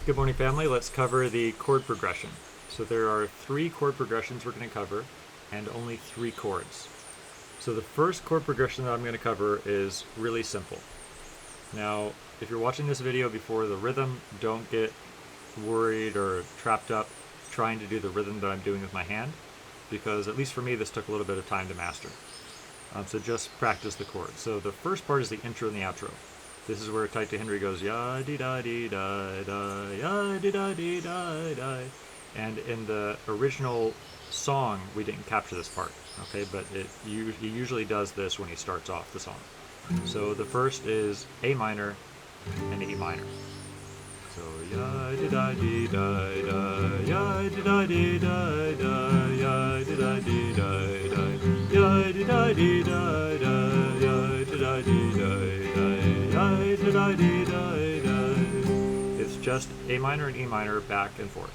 Good morning, family. Let's cover the chord progression. So there are 3 chord progressions we're going to cover and only 3 chords. So the first chord progression that I'm going to cover is really simple. Now, if you're watching this video before the rhythm, don't get worried or trapped up trying to do the rhythm that I'm doing with my hand, because at least for me this took a little bit of time to master. So just practice the chords. So the first part is the intro and the outro. This is where Taita Henry goes ya di da di da da ya di da di da da, and in the original song we didn't capture this part, okay? But he usually does this when he starts off the song. So the first is A minor and E minor. So ya di da di da da ya di da di da da ya di da di da da ya di da di da da ya di da di da da. It's just A minor and E minor back and forth.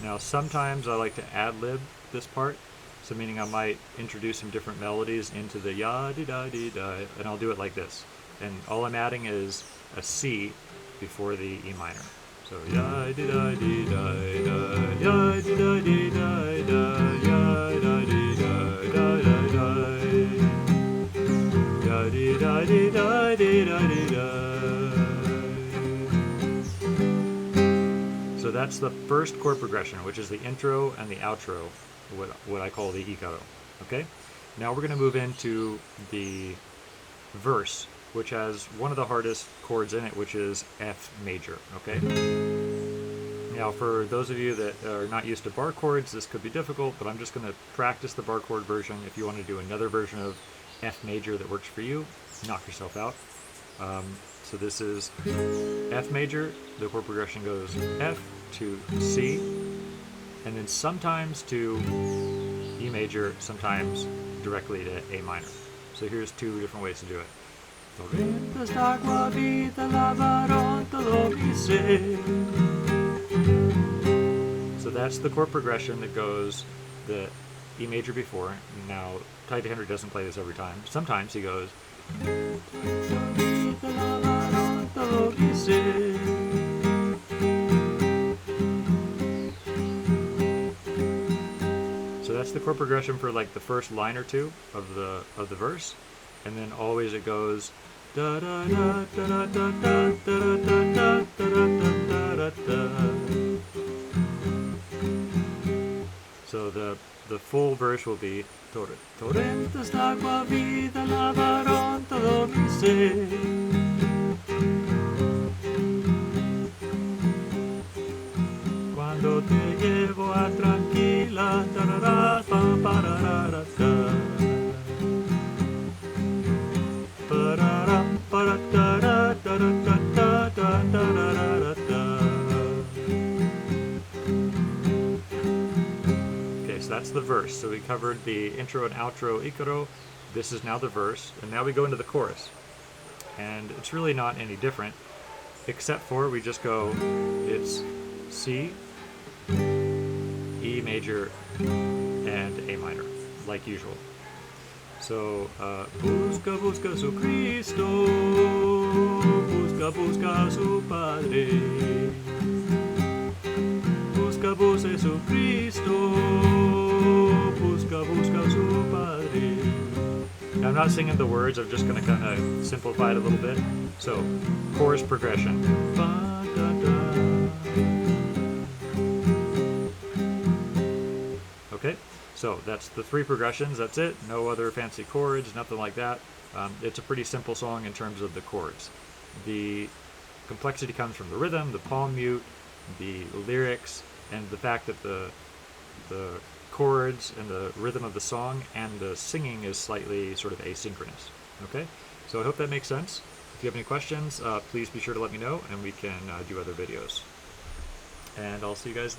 Now sometimes I like to ad-lib this part, so meaning I might introduce some different melodies into the ya di da di da, and I'll do it like this. And all I'm adding is a C before the E minor. So ya di da di da da ya di da di da da ya da di da da da da ya di da di da di da di da. So that's the first chord progression, which is the intro and the outro, what I call the Ikaro. Okay? Now we're going to move into the verse, which has one of the hardest chords in it, which is F major. Okay? Now for those of you that are not used to bar chords, this could be difficult, but I'm just going to practice the bar chord version. If you want to do another version of F major that works for you, knock yourself out. So this is F major, the chord progression goes F to C, and then sometimes to E major, sometimes directly to A minor. So here's 2 different ways to do it. So that's the chord progression that goes the E major before. Now, Taita Henry doesn't play this every time. Sometimes he goes. So that's the chord progression for like the first line or 2 of the verse, and then always it goes da da da da da da da da da da da. So the full verse will be torrentes d'agua vida lavaron todo mi ser. Cuando te llevo a tranquila tarara pam pararara parara para tarara tarara tarara. That's the verse. So we covered the intro and outro Ikaro. This is now the verse, and now we go into the chorus. And it's really not any different, except for we just go, it's C, E major, and A minor, like usual. So, busca, busca su Cristo, busca, busca su Padre, busca, busca su Cristo, busca, busca su Padre. Now, I'm not singing the words, I'm just going to kind of simplify it a little bit. So, chorus progression. Ba, da, da. Okay, so that's the 3 progressions, that's it. No other fancy chords, nothing like that. It's a pretty simple song in terms of the chords. The complexity comes from the rhythm, the palm mute, the lyrics, and the fact that the chords and the rhythm of the song and the singing is slightly sort of asynchronous. Okay, so I hope that makes sense. If you have any questions, please be sure to let me know, and we can do other videos. And I'll see you guys next.